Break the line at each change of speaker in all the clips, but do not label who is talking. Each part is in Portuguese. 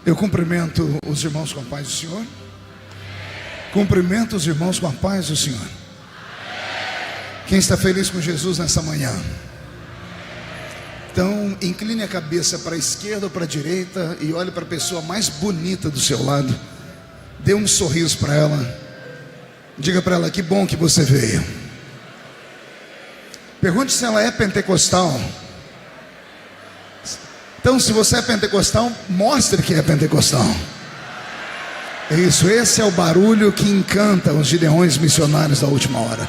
Eu cumprimento os irmãos com a paz do Senhor. Cumprimento os irmãos com a paz do Senhor. Quem está feliz com Jesus nessa manhã? Então, incline a cabeça para a esquerda ou para a direita e olhe para a pessoa mais bonita do seu lado. Dê um sorriso para ela. Diga para ela: que bom que você veio. Pergunte se ela é pentecostal. Então, se você é pentecostal, mostre que é pentecostal. É isso, esse é o barulho que encanta os gideões missionários da última hora.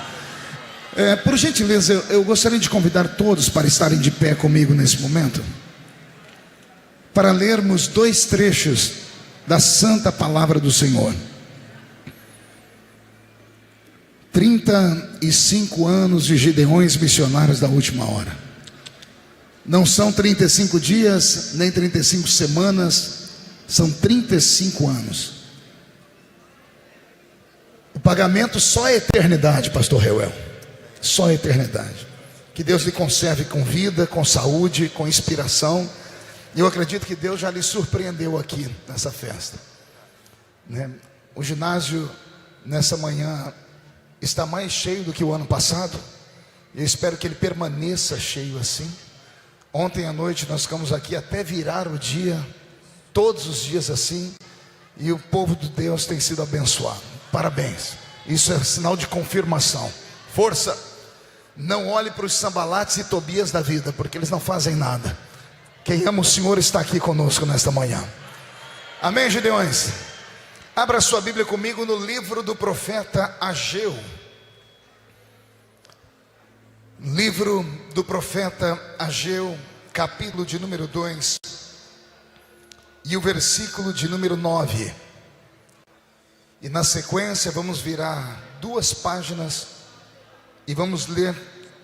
Por gentileza, eu gostaria de convidar todos para estarem de pé comigo nesse momento, para lermos dois trechos da santa palavra do Senhor. 35 anos de gideões missionários da última hora. Não são 35 dias, nem 35 semanas, são 35 anos. O pagamento só é eternidade, pastor Reuel. Só a eternidade. Que Deus lhe conserve com vida, com saúde, com inspiração. E eu acredito que Deus já lhe surpreendeu aqui nessa festa, né? O ginásio nessa manhã está mais cheio do que o ano passado. E eu espero que ele permaneça cheio assim. Ontem à noite nós ficamos aqui até virar o dia, todos os dias assim. E o povo de Deus tem sido abençoado. Parabéns. Isso é sinal de confirmação. Força. Não olhe para os Sambalates e Tobias da vida, porque eles não fazem nada. Quem ama o Senhor está aqui conosco nesta manhã. Amém, Gideões? Abra sua Bíblia comigo no livro do profeta Ageu. Livro do profeta Ageu, capítulo de número 2 e o versículo de número 9. E na sequência vamos virar 2 páginas e vamos ler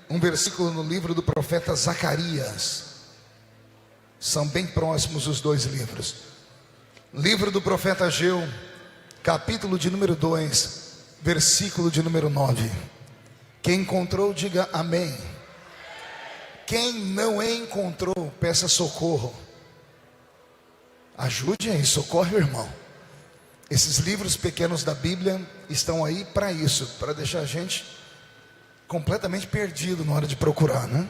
um versículo no livro do profeta Zacarias. São bem próximos os dois livros. Livro do profeta Ageu, capítulo de número 2, versículo de número 9. Quem encontrou, diga amém. Quem não encontrou, peça socorro. Ajude aí, socorre o irmão. Esses livros pequenos da Bíblia estão aí para isso, para deixar a gente completamente perdido na hora de procurar, né?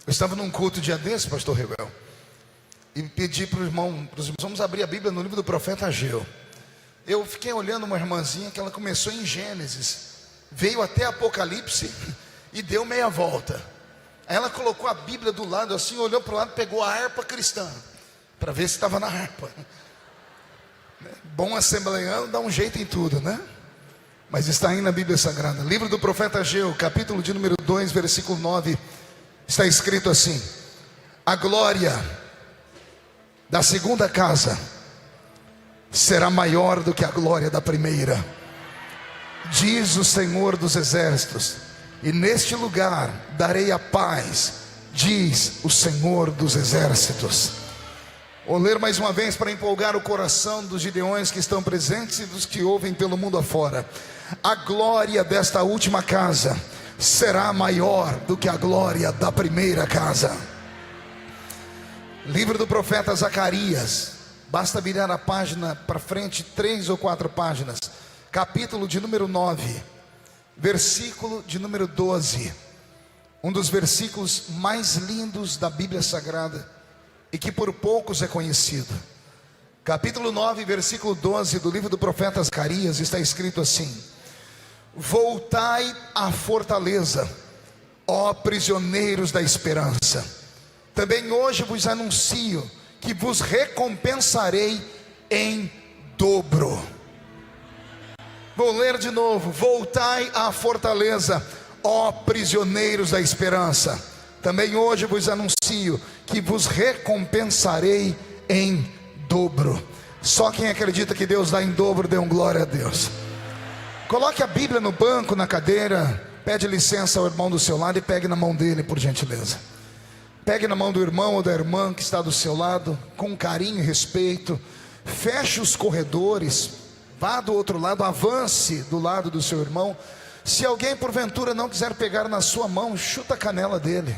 Eu estava num culto dia desse, pastor Reuel, e pedi para os irmãos, vamos abrir a Bíblia no livro do profeta Ageu. Eu fiquei olhando uma irmãzinha que ela começou em Gênesis, veio até Apocalipse e deu meia volta. Aí ela colocou a Bíblia do lado assim, olhou para o lado, pegou a harpa cristã para ver se estava na harpa. Bom assembleiano dá um jeito em tudo, né? Mas está aí na Bíblia Sagrada. Livro do profeta Ageu, capítulo de número 2, versículo 9. Está escrito assim: a glória da segunda casa será maior do que a glória da primeira, diz o Senhor dos exércitos, e neste lugar darei a paz, diz o Senhor dos exércitos. Vou ler mais uma vez para empolgar o coração dos gideões que estão presentes e dos que ouvem pelo mundo afora. A glória desta última casa será maior do que a glória da primeira casa. Livro do profeta Zacarias, basta virar a página para frente 3 ou 4 páginas. Capítulo de número 9, versículo de número 12. Um dos versículos mais lindos da Bíblia Sagrada e que por poucos é conhecido. Capítulo 9, versículo 12 do livro do profeta Zacarias está escrito assim: voltai à fortaleza, ó prisioneiros da esperança. Também hoje vos anuncio que vos recompensarei em dobro. Vou ler de novo: voltai à fortaleza, ó prisioneiros da esperança. Também hoje vos anuncio que vos recompensarei em dobro. Só quem acredita que Deus dá em dobro, dê um glória a Deus. Coloque a Bíblia no banco, na cadeira. Pede licença ao irmão do seu lado e pegue na mão dele, por gentileza. Pegue na mão do irmão ou da irmã que está do seu lado, com carinho e respeito. Feche os corredores, vá do outro lado, avance do lado do seu irmão. Se alguém porventura não quiser pegar na sua mão, chuta a canela dele.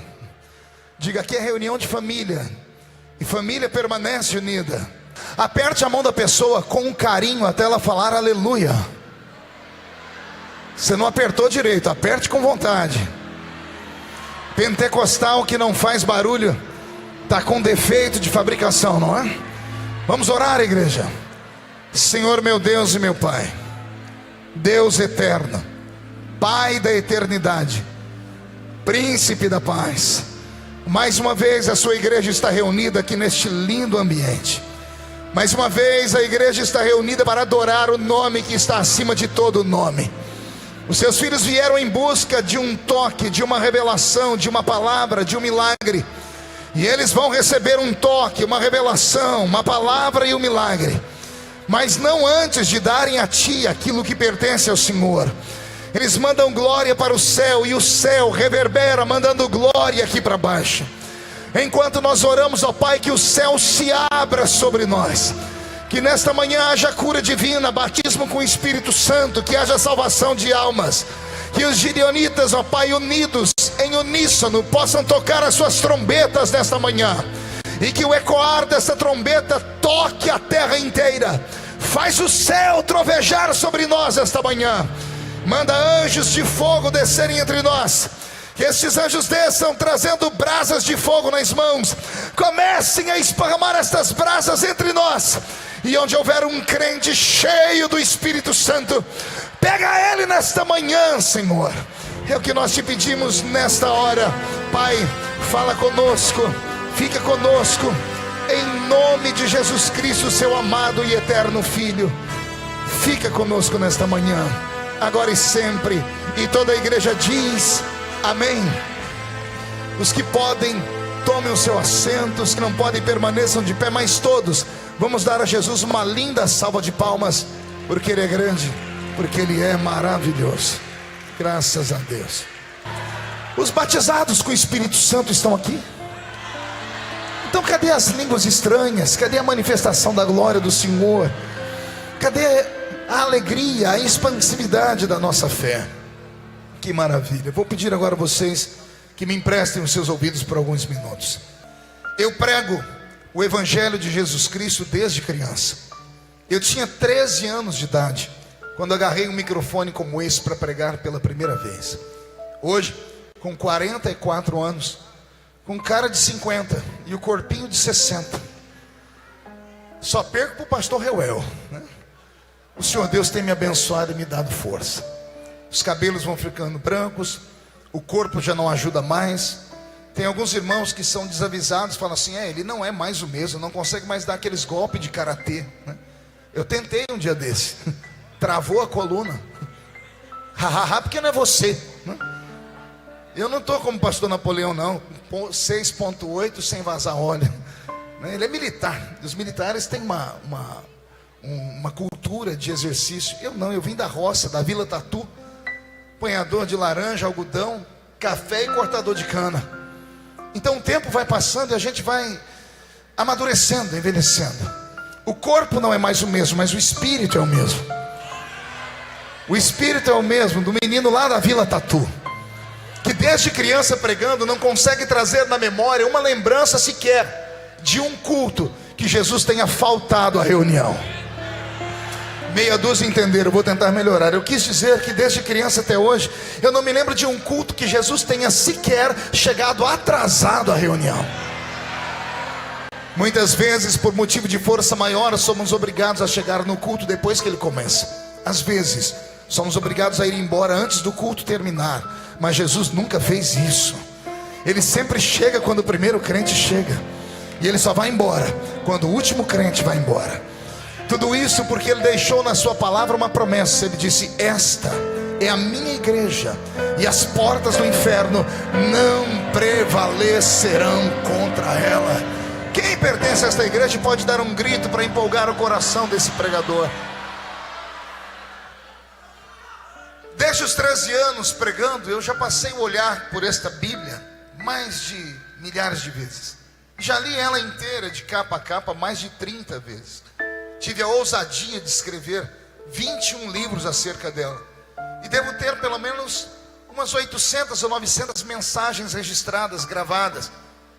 Diga: aqui é reunião de família, e família permanece unida. Aperte a mão da pessoa com um carinho até ela falar aleluia. Você não apertou direito, aperte com vontade. Pentecostal que não faz barulho está com defeito de fabricação, não é? Vamos orar, igreja. Senhor meu Deus e meu Pai, Deus eterno, Pai da eternidade, Príncipe da paz, mais uma vez a sua igreja está reunida aqui neste lindo ambiente. Mais uma vez a igreja está reunida para adorar o nome que está acima de todo nome. Os seus filhos vieram em busca de um toque, de uma revelação, de uma palavra, de um milagre. E eles vão receber um toque, uma revelação, uma palavra e um milagre. Mas não antes de darem a Ti aquilo que pertence ao Senhor. Eles mandam glória para o céu e o céu reverbera, mandando glória aqui para baixo. Enquanto nós oramos ao Pai, que o céu se abra sobre nós. Que nesta manhã haja cura divina, batismo com o Espírito Santo, que haja salvação de almas. Que os gideonitas, ó Pai, unidos em uníssono, possam tocar as suas trombetas nesta manhã. E que o ecoar dessa trombeta toque a terra inteira. Faz o céu trovejar sobre nós esta manhã. Manda anjos de fogo descerem entre nós. Que estes anjos desçam trazendo brasas de fogo nas mãos. Comecem a esparramar estas brasas entre nós. E onde houver um crente cheio do Espírito Santo, pega ele nesta manhã, Senhor. É o que nós te pedimos nesta hora. Pai, fala conosco, fica conosco, em nome de Jesus Cristo, seu amado e eterno Filho. Fica conosco nesta manhã, agora e sempre. E toda a igreja diz amém. Os que podem, tomem o seu assento. Os que não podem, permaneçam de pé. Mas todos, vamos dar a Jesus uma linda salva de palmas, porque Ele é grande, porque Ele é maravilhoso. Graças a Deus. Os batizados com o Espírito Santo estão aqui? Então cadê as línguas estranhas? Cadê a manifestação da glória do Senhor? Cadê a alegria, a expansividade da nossa fé? Que maravilha. Vou pedir agora a vocês que me emprestem os seus ouvidos por alguns minutos. Eu prego o Evangelho de Jesus Cristo desde criança. Eu tinha 13 anos de idade quando agarrei um microfone como esse para pregar pela primeira vez. Hoje, com 44 anos, com cara de 50 e o corpinho de 60, só perco para o pastor Reuel, né? O Senhor Deus tem me abençoado e me dado força. Os cabelos vão ficando brancos, o corpo já não ajuda mais. Tem alguns irmãos que são desavisados, falam assim: ele não é mais o mesmo, não consegue mais dar aqueles golpes de karatê, né? Eu tentei um dia desse, travou a coluna, porque não é você, né? Eu não estou como pastor Napoleão não, 6.8 sem vazar óleo, né? Ele é militar, os militares têm uma cultura de exercício. Eu não, eu vim da roça, da Vila Tatu, apanhador de laranja, algodão, café e cortador de cana. Então o tempo vai passando e a gente vai amadurecendo, envelhecendo. O corpo não é mais o mesmo, mas o espírito é o mesmo. O espírito é o mesmo do menino lá da Vila Tatu, que desde criança pregando não consegue trazer na memória uma lembrança sequer de um culto que Jesus tenha faltado à reunião. Meia dúzia entenderam, eu vou tentar melhorar. Eu quis dizer que desde criança até hoje eu não me lembro de um culto que Jesus tenha sequer chegado atrasado à reunião. Muitas vezes, por motivo de força maior, somos obrigados a chegar no culto depois que ele começa. Às vezes somos obrigados a ir embora antes do culto terminar, mas Jesus nunca fez isso. Ele sempre chega quando o primeiro crente chega, e ele só vai embora quando o último crente vai embora. Tudo isso porque ele deixou na sua palavra uma promessa. Ele disse: esta é a minha igreja, e as portas do inferno não prevalecerão contra ela. Quem pertence a esta igreja pode dar um grito para empolgar o coração desse pregador? Desde os 13 anos pregando, eu já passei o olhar por esta Bíblia mais de milhares de vezes. Já li ela inteira, de capa a capa, mais de 30 vezes. Tive a ousadia de escrever 21 livros acerca dela. E devo ter pelo menos umas 800 ou 900 mensagens registradas, gravadas,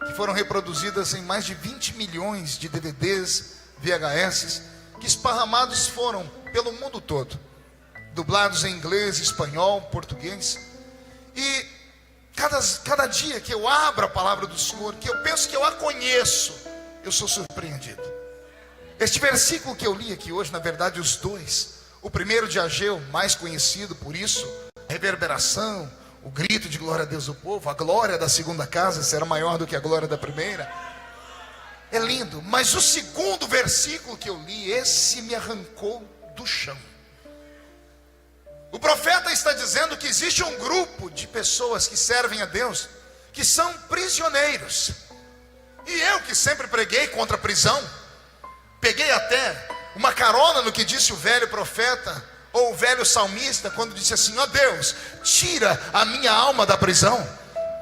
que foram reproduzidas em mais de 20 milhões de DVDs, VHS, que esparramados foram pelo mundo todo, dublados em inglês, espanhol, português. E cada dia que eu abro a palavra do Senhor, que eu penso que eu a conheço, eu sou surpreendido. Este versículo que eu li aqui hoje, na verdade os dois, o primeiro de Ageu, mais conhecido por isso, a reverberação, o grito de glória a Deus do povo, a glória da segunda casa será maior do que a glória da primeira. É lindo, mas o segundo versículo que eu li, esse me arrancou do chão. O profeta está dizendo que existe um grupo de pessoas que servem a Deus, que são prisioneiros. E eu, que sempre preguei contra a prisão, peguei até uma carona no que disse o velho profeta, ou o velho salmista, quando disse assim: ó Deus, tira a minha alma da prisão,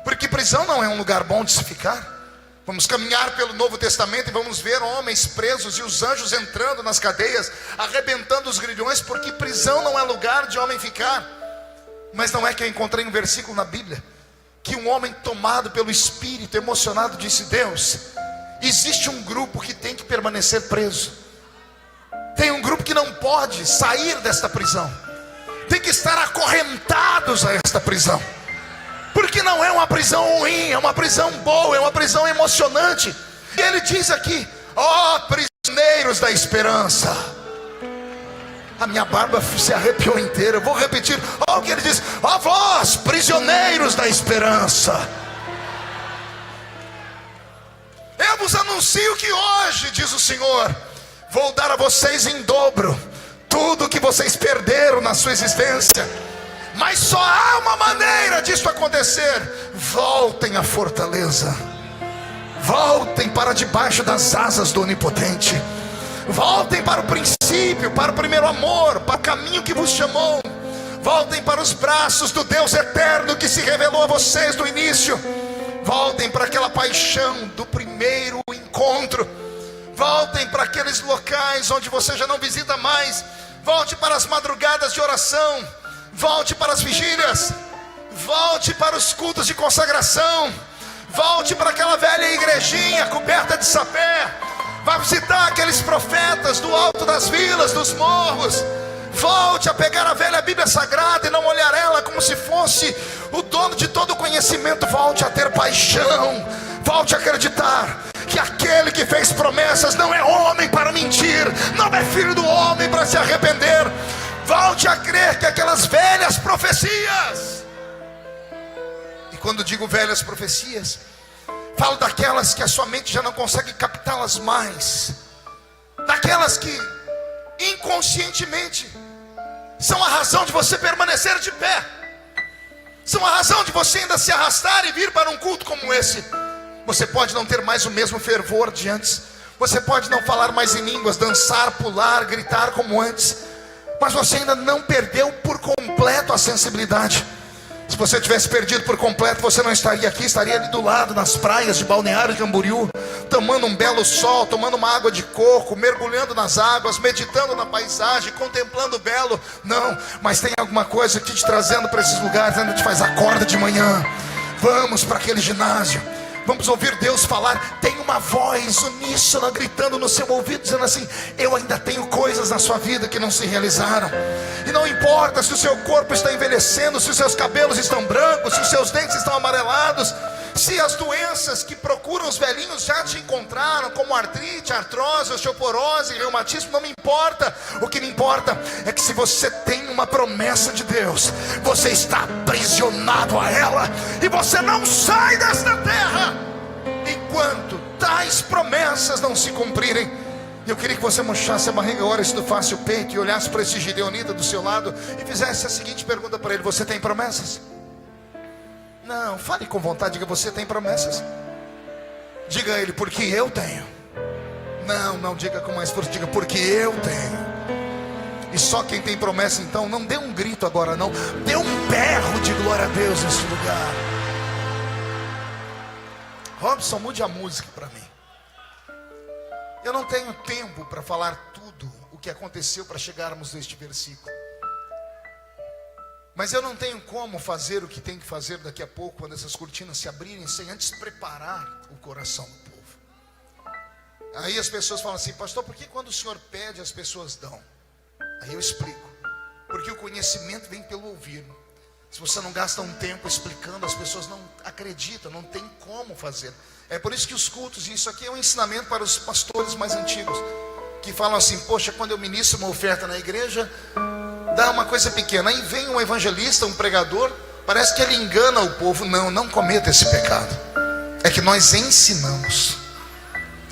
porque prisão não é um lugar bom de se ficar. Vamos caminhar pelo Novo Testamento e vamos ver homens presos e os anjos entrando nas cadeias, arrebentando os grilhões, porque prisão não é lugar de homem ficar. Mas não é que eu encontrei um versículo na Bíblia que um homem tomado pelo Espírito, emocionado, disse: Deus, existe um grupo que tem que permanecer preso. Tem um grupo que não pode sair desta prisão, tem que estar acorrentados a esta prisão, porque não é uma prisão ruim, é uma prisão boa, é uma prisão emocionante. E ele diz aqui: ó prisioneiros da esperança. A minha barba se arrepiou inteira. Eu vou repetir, ó o que ele diz: ó vós prisioneiros da esperança, eu vos anuncio que hoje, diz o Senhor, vou dar a vocês em dobro tudo que vocês perderam na sua existência. Mas só há uma maneira disso acontecer: voltem à fortaleza, voltem para debaixo das asas do Onipotente, voltem para o princípio, para o primeiro amor, para o caminho que vos chamou, voltem para os braços do Deus eterno que se revelou a vocês no início, voltem para aquela paixão do primeiro encontro, voltem para aqueles locais onde você já não visita mais, volte para as madrugadas de oração, volte para as vigílias, volte para os cultos de consagração, volte para aquela velha igrejinha coberta de sapé, vá visitar aqueles profetas do alto das vilas, dos morros, volte a pegar a velha Bíblia Sagrada e não olhar ela como se fosse o dono de todo o conhecimento. Volte a ter paixão, volte a acreditar que aquele que fez promessas não é homem para mentir, não é filho do homem para se arrepender. Volte a crer que aquelas velhas profecias, e quando digo velhas profecias, falo daquelas que a sua mente já não consegue captá-las mais, daquelas que inconscientemente são a razão de você permanecer de pé, são a razão de você ainda se arrastar e vir para um culto como esse. Você pode não ter mais o mesmo fervor de antes, você pode não falar mais em línguas, dançar, pular, gritar como antes, mas você ainda não perdeu por completo a sensibilidade. Se você tivesse perdido por completo, você não estaria aqui, estaria ali do lado, nas praias de Balneário Camboriú, tomando um belo sol, tomando uma água de coco, mergulhando nas águas, meditando na paisagem, contemplando o belo. Não, mas tem alguma coisa que te trazendo para esses lugares, ainda te faz: acorda de manhã, vamos para aquele ginásio, vamos ouvir Deus falar. Tem uma voz uníssona gritando no seu ouvido, dizendo assim: eu ainda tenho coisas na sua vida que não se realizaram. E não importa se o seu corpo está envelhecendo, se os seus cabelos estão brancos, se os seus dentes estão amarelados, se as doenças que procuram os velhinhos já te encontraram, como artrite, artrose, osteoporose, reumatismo, não me importa. O que me importa é que se você tem uma promessa de Deus, você está aprisionado a ela, e você não sai desta terra enquanto tais promessas não se cumprirem. Eu queria que você murchasse a barriga agora, estufasse o peito e olhasse para esse gideonita do seu lado e fizesse a seguinte pergunta para ele: você tem promessas? Não, fale com vontade, diga: você tem promessas? Diga a ele: porque eu tenho. Não diga com mais força, diga: porque eu tenho. E só quem tem promessa, então, não dê um grito agora, não, dê um berro de glória a Deus nesse lugar. Robson, mude a música para mim. Eu não tenho tempo para falar tudo o que aconteceu para chegarmos neste versículo, mas eu não tenho como fazer o que tem que fazer daqui a pouco, quando essas cortinas se abrirem, sem antes preparar o coração do povo. Aí as pessoas falam assim: pastor, por que quando o senhor pede as pessoas dão? Aí eu explico: porque o conhecimento vem pelo ouvir. Se você não gasta um tempo explicando, as pessoas não acreditam, não tem como fazer. É por isso que os cultos, e isso aqui é um ensinamento para os pastores mais antigos, que falam assim: poxa, quando eu ministro uma oferta na igreja, dá uma coisa pequena. Aí vem um evangelista, um pregador, parece que ele engana o povo. Não, não cometa esse pecado. É que nós ensinamos.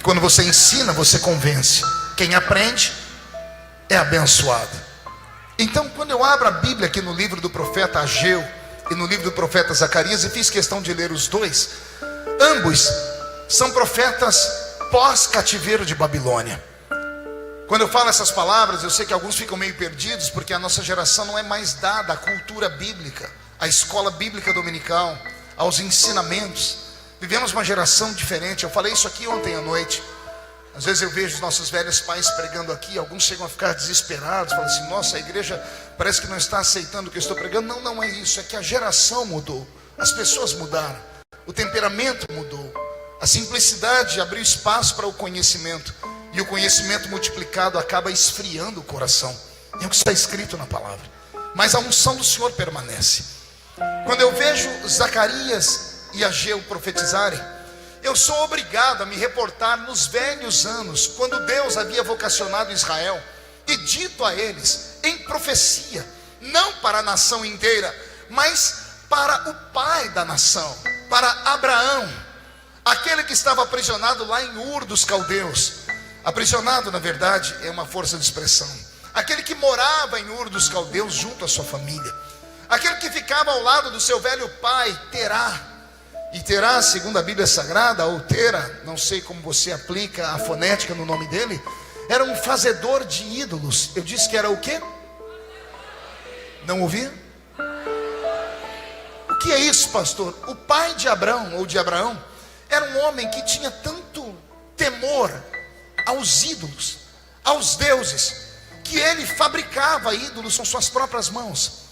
Quando você ensina, você convence. Quem aprende é abençoado. Então, quando eu abro a Bíblia aqui no livro do profeta Ageu e no livro do profeta Zacarias, e fiz questão de ler os dois, ambos são profetas pós-cativeiro de Babilônia. Quando eu falo essas palavras, eu sei que alguns ficam meio perdidos, porque a nossa geração não é mais dada à cultura bíblica, à escola bíblica dominical, aos ensinamentos. Vivemos uma geração diferente. Eu falei isso aqui ontem à noite. Às vezes eu vejo os nossos velhos pais pregando aqui, alguns chegam a ficar desesperados, falam assim: nossa, a igreja parece que não está aceitando o que eu estou pregando. Não, não é isso, é que a geração mudou, as pessoas mudaram, o temperamento mudou, a simplicidade abriu espaço para o conhecimento, e o conhecimento multiplicado acaba esfriando o coração. É o que está escrito na palavra, mas a unção do Senhor permanece. Quando eu vejo Zacarias e Ageu profetizarem, eu sou obrigado a me reportar nos velhos anos, quando Deus havia vocacionado Israel e dito a eles em profecia, não para a nação inteira, mas para o pai da nação, para Abraão, aquele que estava aprisionado lá em Ur dos Caldeus. Aprisionado, na verdade, é uma força de expressão. Aquele que morava em Ur dos Caldeus junto à sua família, aquele que ficava ao lado do seu velho pai Terá. E Terá, segundo a Bíblia Sagrada, ou Tera, não sei como você aplica a fonética no nome dele, era um fazedor de ídolos. Eu disse que era o quê? Não ouvi? O que é isso, pastor? O pai de Abraão, ou de Abraão, era um homem que tinha tanto temor aos ídolos, aos deuses, que ele fabricava ídolos com suas próprias mãos,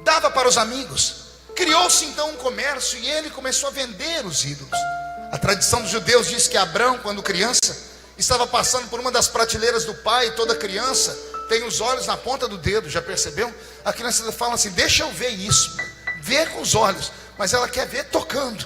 dava para os amigos. Criou-se então um comércio e ele começou a vender os ídolos. A tradição dos judeus diz que Abraão, quando criança, estava passando por uma das prateleiras do pai. Toda criança tem os olhos na ponta do dedo, já percebeu? A criança fala assim: deixa eu ver isso, vê com os olhos, mas ela quer ver tocando.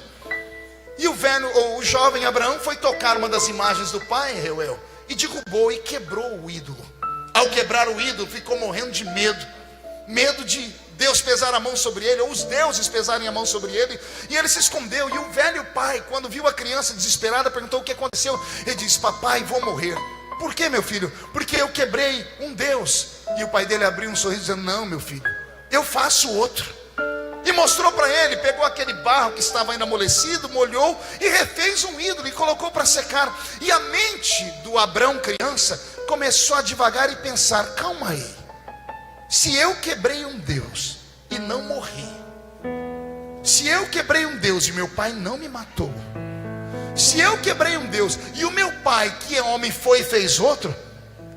E o velho, ou o jovem Abraão, foi tocar uma das imagens do pai, Reuel, e derrubou e quebrou o ídolo. Ao quebrar o ídolo, ficou morrendo de medo de Deus pesar a mão sobre ele, ou os deuses pesarem a mão sobre ele, e ele se escondeu. E o velho pai, quando viu a criança desesperada, perguntou o que aconteceu. Ele disse: papai, vou morrer. Por que, meu filho? Porque eu quebrei um deus. E o pai dele abriu um sorriso dizendo: não, meu filho, eu faço outro. E mostrou para ele, pegou aquele barro que estava ainda amolecido, molhou e refez um ídolo e colocou para secar. E a mente do Abraão criança começou a divagar e pensar: calma aí, se eu quebrei um Deus e não morri, se eu quebrei um Deus e meu pai não me matou, se eu quebrei um Deus e o meu pai, que é homem, foi e fez outro,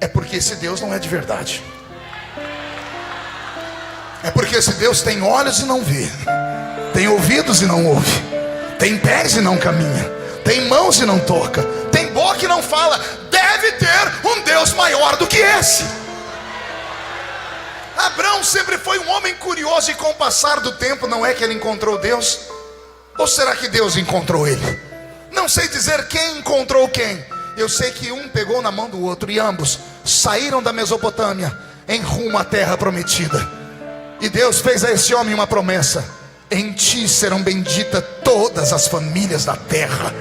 é porque esse Deus não é de verdade. É porque esse Deus tem olhos e não vê, tem ouvidos e não ouve, tem pés e não caminha, tem mãos e não toca, tem boca e não fala. Deve ter um Deus maior do que esse. Abraão sempre foi um homem curioso, e com o passar do tempo, não é que ele encontrou Deus? Ou será que Deus encontrou ele? Não sei dizer quem encontrou quem. Eu sei que um pegou na mão do outro, e ambos saíram da Mesopotâmia em rumo à terra prometida. E Deus fez a esse homem uma promessa: em ti serão benditas todas as famílias da terra.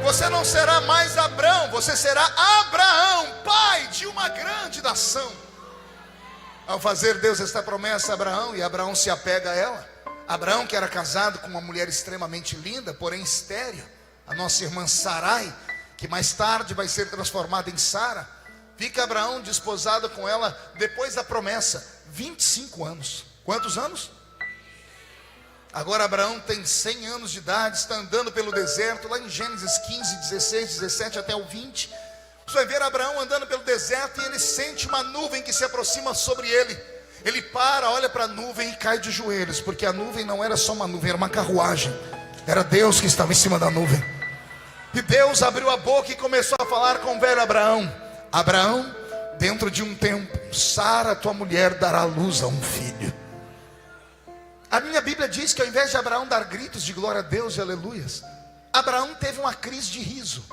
Você não será mais Abrão, você será Abraão, pai de uma grande nação. Ao fazer Deus esta promessa a Abraão, e Abraão se apega a ela, Abraão, que era casado com uma mulher extremamente linda, porém estéril, a nossa irmã Sarai, que mais tarde vai ser transformada em Sara, fica Abraão desposado com ela depois da promessa, 25 anos. Quantos anos? Agora Abraão tem 100 anos de idade, está andando pelo deserto, lá em Gênesis 15, 16, 17 até o 20. Você vai ver Abraão andando pelo deserto, e ele sente uma nuvem que se aproxima sobre ele. Ele para, olha para a nuvem e cai de joelhos, porque a nuvem não era só uma nuvem, era uma carruagem. Era Deus que estava em cima da nuvem. E Deus abriu a boca e começou a falar com o velho Abraão: Abraão, dentro de um tempo, Sara, tua mulher, dará luz a um filho. A minha Bíblia diz que ao invés de Abraão dar gritos de glória a Deus e aleluias, Abraão teve uma crise de riso.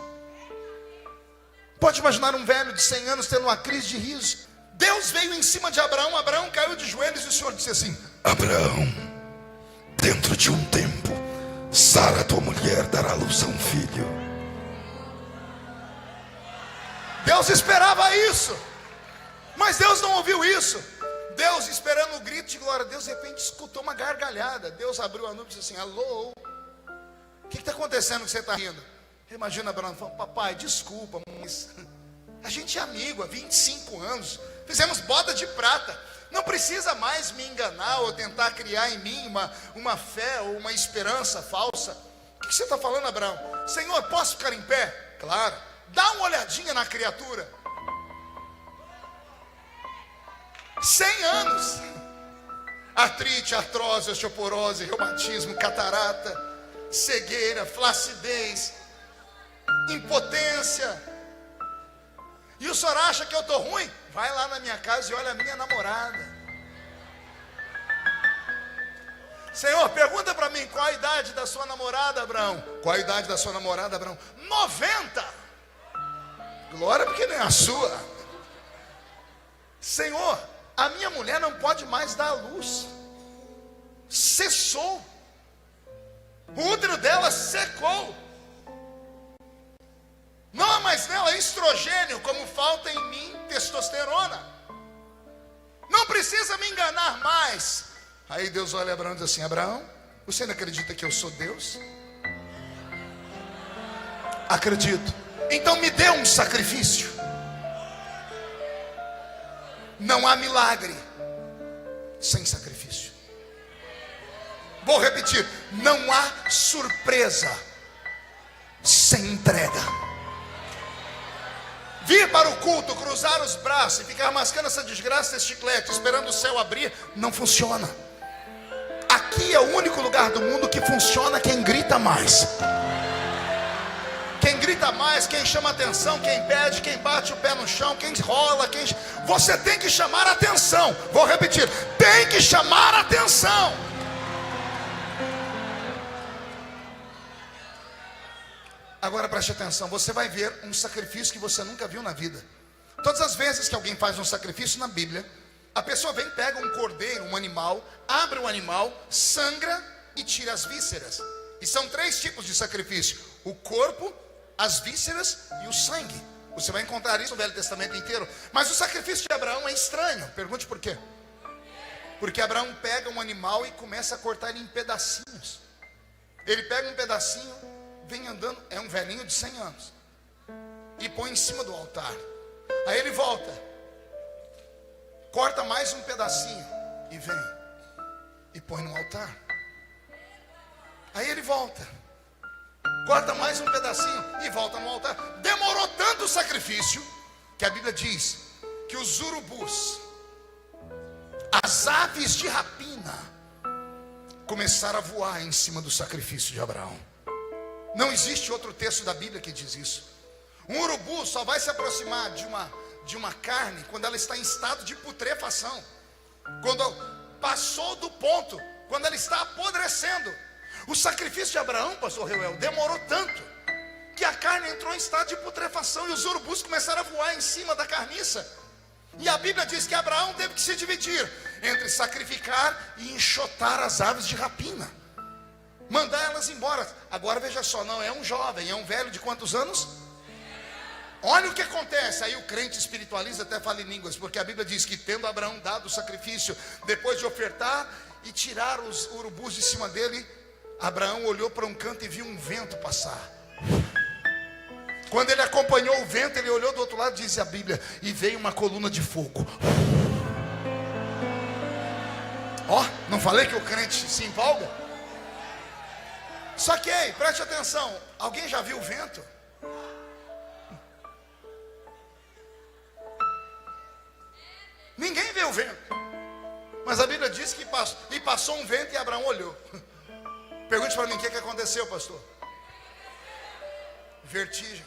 Pode imaginar um velho de 100 anos tendo uma crise de riso? Deus veio em cima de Abraão, Abraão caiu de joelhos e o Senhor disse assim: Abraão, dentro de um tempo, Sara, tua mulher, dará luz a um filho. Deus esperava isso, mas Deus não ouviu isso. Deus, esperando o grito de glória a Deus, de repente escutou uma gargalhada. Deus abriu a nuvem e disse assim: alô, o que está acontecendo que você está rindo? Imagina Abraão falando: papai, desculpa, mas a gente é amigo há 25 anos, fizemos boda de prata, não precisa mais me enganar ou tentar criar em mim uma fé ou uma esperança falsa. O que você está falando, Abraão? Senhor, posso ficar em pé? Claro. Dá uma olhadinha na criatura. 100 anos, artrite, artrose, osteoporose, reumatismo, catarata, cegueira, flacidez, impotência. E o senhor acha que eu estou ruim? Vai lá na minha casa e olha a minha namorada. Senhor, pergunta para mim, qual a idade da sua namorada, Abraão? Qual a idade da sua namorada, Abraão? 90. Glória, porque nem a sua. Senhor, a minha mulher não pode mais dar à luz. Cessou. O útero dela secou. Não há mais nela estrogênio, como falta em mim testosterona. Não precisa me enganar mais. Aí Deus olha Abraão e diz assim: Abraão, você não acredita que eu sou Deus? Acredito. Então me dê um sacrifício. Não há milagre sem sacrifício. Vou repetir: não há surpresa sem entrega. Vir para o culto, cruzar os braços e ficar mascando essa desgraça desse chiclete, esperando o céu abrir, não funciona. Aqui é o único lugar do mundo que funciona quem grita mais. Quem grita mais, quem chama atenção, quem pede, quem bate o pé no chão, quem rola, quem... Você tem que chamar a atenção. Vou repetir: tem que chamar a atenção. Agora preste atenção, você vai ver um sacrifício que você nunca viu na vida. Todas as vezes que alguém faz um sacrifício na Bíblia, a pessoa vem, pega um cordeiro, um animal, abre o animal, sangra e tira as vísceras. E são 3 tipos de sacrifício: o corpo, as vísceras e o sangue. Você vai encontrar isso no Velho Testamento inteiro. Mas o sacrifício de Abraão é estranho. Pergunte por quê? Porque Abraão pega um animal e começa a cortar ele em pedacinhos. Ele pega um pedacinho, vem andando, é um velhinho de 100 anos, e põe em cima do altar. Aí ele volta, corta mais um pedacinho e vem e põe no altar. Aí ele volta, corta mais um pedacinho e volta no altar. Demorou tanto o sacrifício que a Bíblia diz que os urubus, as aves de rapina, começaram a voar em cima do sacrifício de Abraão. Não existe outro texto da Bíblia que diz isso. Um urubu só vai se aproximar de uma carne quando ela está em estado de putrefação, quando passou do ponto, quando ela está apodrecendo. O sacrifício de Abraão, pastor Reuel, demorou tanto que a carne entrou em estado de putrefação e os urubus começaram a voar em cima da carniça. E a Bíblia diz que Abraão teve que se dividir entre sacrificar e enxotar as aves de rapina, mandar elas embora. Agora veja só, não é um jovem, é um velho de quantos anos? Olha o que acontece. Aí o crente espiritualiza, até fala em línguas, porque a Bíblia diz que tendo Abraão dado o sacrifício, depois de ofertar e tirar os urubus de cima dele, Abraão olhou para um canto e viu um vento passar. Quando ele acompanhou o vento, ele olhou do outro lado, diz a Bíblia, e veio uma coluna de fogo. Ó, não falei que o crente se empolga? Só que, ei, preste atenção, alguém já viu o vento? Ninguém vê o vento. Mas a Bíblia diz que passou um vento e Abraão olhou. Pergunte para mim, o que aconteceu, pastor? vertigem.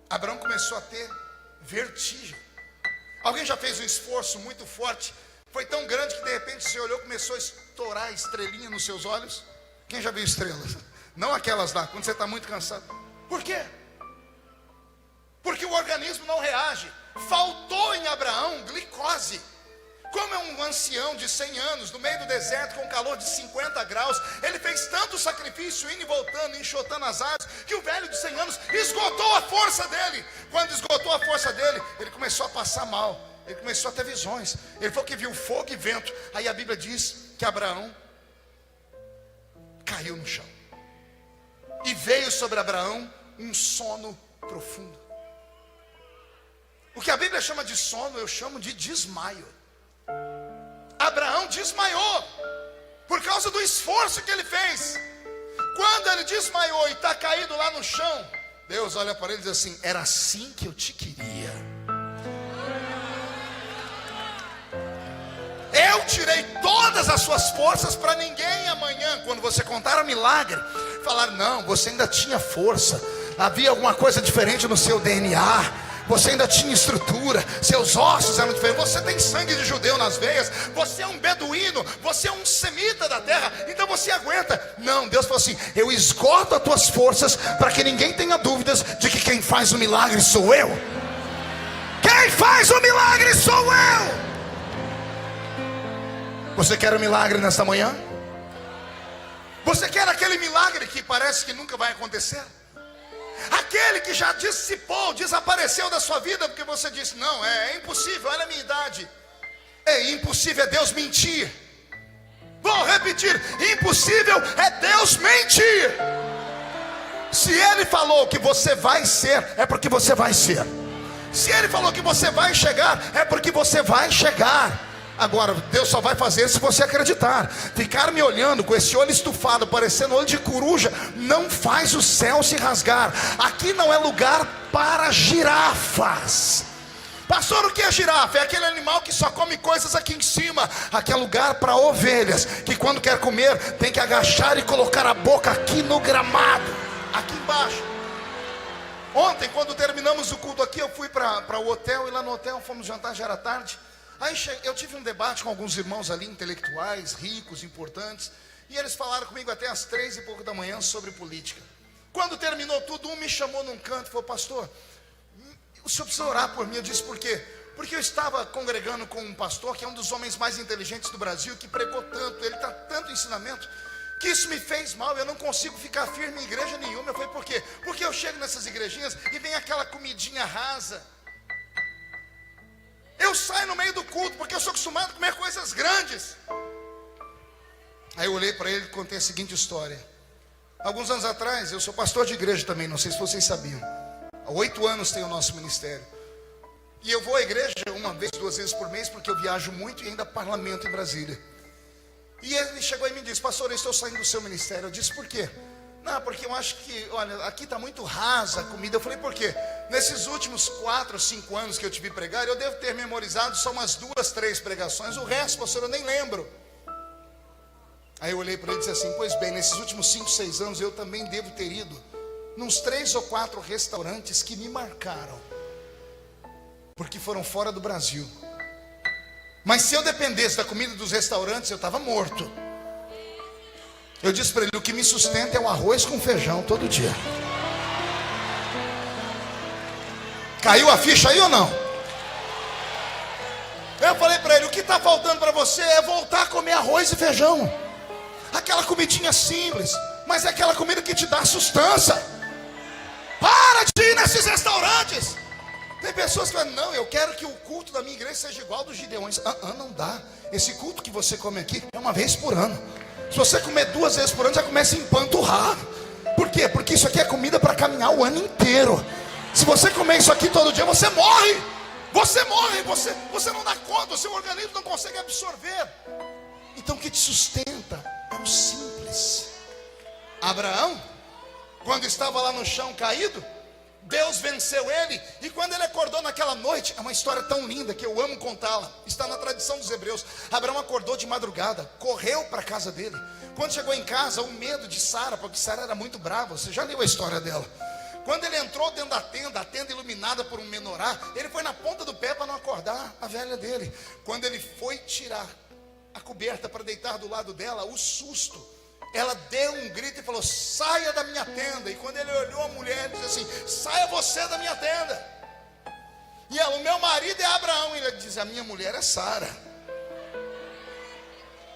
Abraão começou a ter vertigem. Alguém já fez um esforço muito forte? Foi tão grande que de repente você olhou e começou a estourar estrelinha nos seus olhos? Quem já viu estrelas? Não aquelas lá, quando você está muito cansado. Por quê? Porque o organismo não reage. Faltou em Abraão glicose. Como é um ancião de 100 anos, no meio do deserto, com calor de 50 graus, ele fez tanto sacrifício, indo e voltando, enxotando as águas, que o velho de 100 anos esgotou a força dele. Quando esgotou a força dele, ele começou a passar mal. Ele começou a ter visões. Ele falou que viu fogo e vento. Aí a Bíblia diz que Abraão caiu no chão. E veio sobre Abraão um sono profundo. O que a Bíblia chama de sono, eu chamo de desmaio. Abraão desmaiou por causa do esforço que ele fez. Quando ele desmaiou e está caído lá no chão, Deus olha para ele e diz assim: era assim que eu te queria. Eu tirei todas as suas forças para ninguém amanhã, quando você contar o milagre, falar: não, você ainda tinha força, havia alguma coisa diferente no seu DNA, você ainda tinha estrutura, seus ossos eram diferentes, você tem sangue de judeu nas veias, você é um beduíno, você é um semita da terra, então você aguenta. Não, Deus falou assim: eu esgoto as tuas forças para que ninguém tenha dúvidas de que quem faz o milagre sou eu. Quem faz o milagre sou eu. Você quer um milagre nesta manhã? Você quer aquele milagre que parece que nunca vai acontecer? Aquele que já dissipou, desapareceu da sua vida porque você disse: não, é impossível, olha a minha idade. É impossível é Deus mentir. Vou repetir: impossível é Deus mentir. Se Ele falou que você vai ser, é porque você vai ser. Se Ele falou que você vai chegar, é porque você vai chegar. Agora, Deus só vai fazer se você acreditar. Ficar me olhando com esse olho estufado, parecendo olho de coruja, não faz o céu se rasgar. Aqui não é lugar para girafas. Pastor, o que é girafa? É aquele animal que só come coisas aqui em cima. Aqui é lugar para ovelhas, que quando quer comer, tem que agachar e colocar a boca aqui no gramado, aqui embaixo. Ontem, quando terminamos o culto aqui, eu fui para o hotel, e lá no hotel fomos jantar, já era tarde. Aí eu tive um debate com alguns irmãos ali, intelectuais, ricos, importantes, e eles falaram comigo até às 3 e pouco da manhã sobre política. Quando terminou tudo, um me chamou num canto e falou: pastor, o senhor precisa orar por mim. Eu disse: por quê? Porque eu estava congregando com um pastor que é um dos homens mais inteligentes do Brasil, que pregou tanto, ele dá tanto ensinamento, que isso me fez mal, eu não consigo ficar firme em igreja nenhuma. Eu falei: por quê? Porque eu chego nessas igrejinhas e vem aquela comidinha rasa. Eu saio no meio do culto porque eu sou acostumado a comer coisas grandes. Aí eu olhei para ele e contei a seguinte história. Alguns anos atrás, eu sou pastor de igreja também, não sei se vocês sabiam. Há 8 anos tem o nosso ministério. E eu vou à igreja 1 vez, 2 vezes por mês, porque eu viajo muito e ainda parlamento em Brasília. E ele chegou e me disse: pastor, eu estou saindo do seu ministério. Eu disse: por quê? Não, porque eu acho que, olha, aqui está muito rasa a comida. Eu falei: por quê? Nesses últimos 4 ou 5 anos que eu te vi pregar, eu devo ter memorizado só umas 2, 3 pregações. O resto, pastor, eu nem lembro. Aí eu olhei para ele e disse assim: pois bem, nesses últimos 5, 6 anos eu também devo ter ido nos 3 ou 4 restaurantes que me marcaram, porque foram fora do Brasil. Mas se eu dependesse da comida dos restaurantes, eu estava morto. Eu disse para ele: o que me sustenta é um arroz com feijão todo dia. Caiu a ficha aí ou não? Eu falei para ele: o que está faltando para você é voltar a comer arroz e feijão. Aquela comidinha simples, mas é aquela comida que te dá sustância. Para de ir nesses restaurantes. Tem pessoas que falam: não, eu quero que o culto da minha igreja seja igual ao dos gideões. Não dá. Esse culto que você come aqui é 1 vez por ano. Se você comer 2 vezes por ano, já começa a empanturrar. Por quê? Porque isso aqui é comida para caminhar o ano inteiro. Se você comer isso aqui todo dia, você morre. Você morre, você não dá conta, o seu organismo não consegue absorver. Então o que te sustenta é o simples. Abraão, quando estava lá no chão caído, Deus venceu ele. E quando ele acordou naquela noite, é uma história tão linda que eu amo contá-la, está na tradição dos hebreus. Abraão acordou de madrugada, correu para a casa dele, Quando chegou em casa, o medo de Sara, porque Sara era muito brava, você já leu a história dela. Quando ele entrou dentro da tenda, a tenda iluminada por um menorá, ele foi na ponta do pé para não acordar a velha dele. Quando ele foi tirar a coberta para deitar do lado dela, o susto, ela deu um grito e falou: saia da minha tenda. E quando ele olhou a mulher, ele disse assim: saia você da minha tenda. E ela: o meu marido é Abraão. E ele diz: a minha mulher é Sara.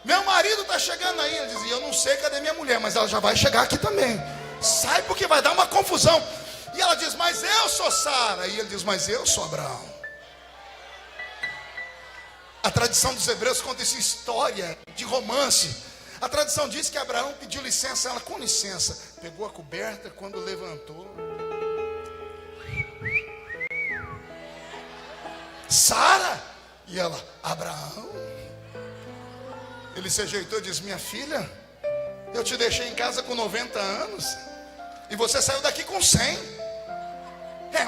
Meu marido está chegando aí. Ele diz: eu não sei cadê minha mulher, mas ela já vai chegar aqui também. Sai, porque vai dar uma confusão. E ela diz: mas eu sou Sara. E ele diz: mas eu sou Abraão. A tradição dos hebreus conta essa história de romance. A tradição diz que Abraão pediu licença, ela: com licença. Pegou a coberta, quando levantou: Sara. E ela: Abraão. Ele se ajeitou e disse: minha filha, eu te deixei em casa com 90 anos e você saiu daqui com 100.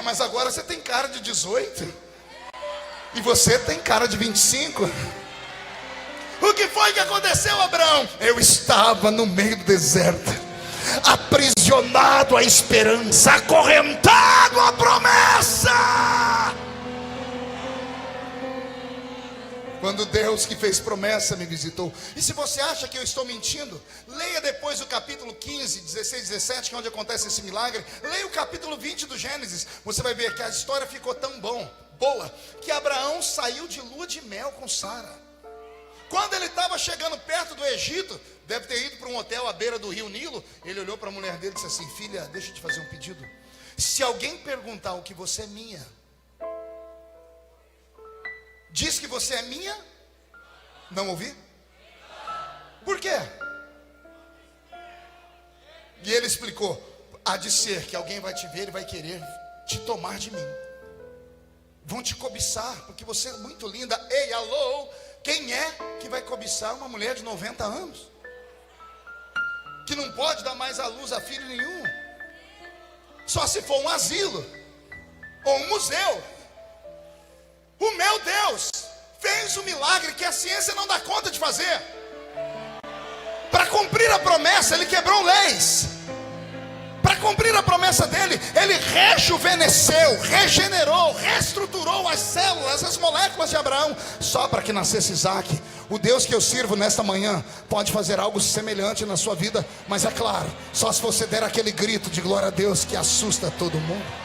Mas agora você tem cara de 18 e você tem cara de 25. O que foi que aconteceu, Abraão? Eu estava no meio do deserto, aprisionado à esperança, acorrentado à promessa. Quando Deus que fez promessa me visitou. E se você acha que eu estou mentindo, leia depois o capítulo 15, 16, 17, que é onde acontece esse milagre. Leia o capítulo 20 do Gênesis. Você vai ver que a história ficou tão boa, que Abraão saiu de lua de mel com Sara. Quando ele estava chegando perto do Egito, deve ter ido para um hotel à beira do rio Nilo, ele olhou para a mulher dele e disse assim: filha, deixa eu te fazer um pedido. Se alguém perguntar o que você é minha, diz que você é minha. Não ouvi? Por quê? E ele explicou: há de ser que alguém vai te ver e vai querer te tomar de mim. Vão te cobiçar, porque você é muito linda. Ei, alô, quem é que vai cobiçar uma mulher de 90 anos? Que não pode dar mais à luz a filho nenhum. Só se for um asilo ou um museu. O meu Deus fez um milagre que a ciência não dá conta de fazer. Para cumprir a promessa, ele quebrou leis. Para cumprir a promessa dele, ele rejuvenesceu, regenerou, reestruturou as células, as moléculas de Abraão, só para que nascesse Isaac. O Deus que eu sirvo nesta manhã pode fazer algo semelhante na sua vida, mas é claro, só se você der aquele grito de glória a Deus que assusta todo mundo.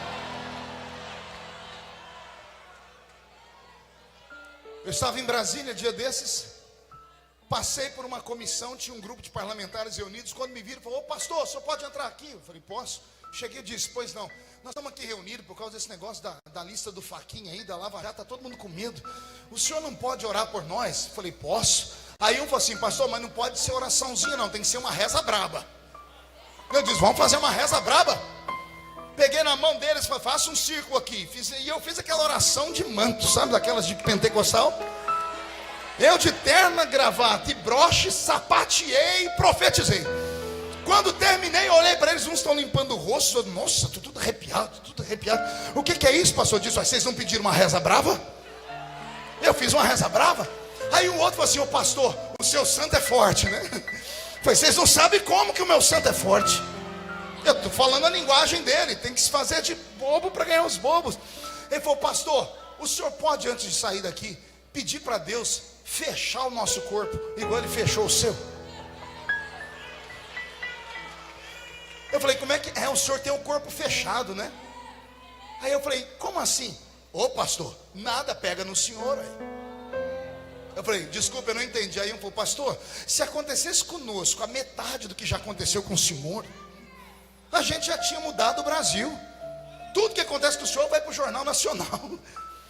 Eu estava em Brasília dia desses, passei por uma comissão, tinha um grupo de parlamentares reunidos. Quando me viram, falou: ô pastor, o senhor pode entrar aqui? Eu falei: posso. Cheguei e disse: pois não, nós estamos aqui reunidos por causa desse negócio da lista do Faquinha aí, da Lava Jato, está todo mundo com medo. O senhor não pode orar por nós? Eu falei: posso. Aí um falou assim: pastor, mas não pode ser oraçãozinha não, tem que ser uma reza braba. Eu disse: vamos fazer uma reza braba? Peguei na mão deles e falei: faça um círculo aqui. E eu fiz aquela oração de manto, sabe, daquelas de pentecostal. Eu de terna, gravata e broche, sapateei e profetizei. Quando terminei, eu olhei para eles, uns estão limpando o rosto. Nossa, estou tudo arrepiado, tudo arrepiado. O que é isso, pastor? Disse: vocês não pediram uma reza brava? Eu fiz uma reza brava. Aí o outro falou assim: ô pastor, o seu santo é forte, né? Eu falei: vocês não sabem como que o meu santo é forte. Eu estou falando a linguagem dele, tem que se fazer de bobo para ganhar os bobos. Ele falou: pastor, o senhor pode, antes de sair daqui, pedir para Deus fechar o nosso corpo, igual ele fechou o seu? Eu falei: como é que é? O senhor tem o corpo fechado, né? Aí eu falei: como assim? Ô pastor, nada pega no senhor aí. Eu falei: desculpa, eu não entendi. Aí um falou: pastor, se acontecesse conosco a metade do que já aconteceu com o senhor, a gente já tinha mudado o Brasil. Tudo que acontece com o senhor vai para o Jornal Nacional.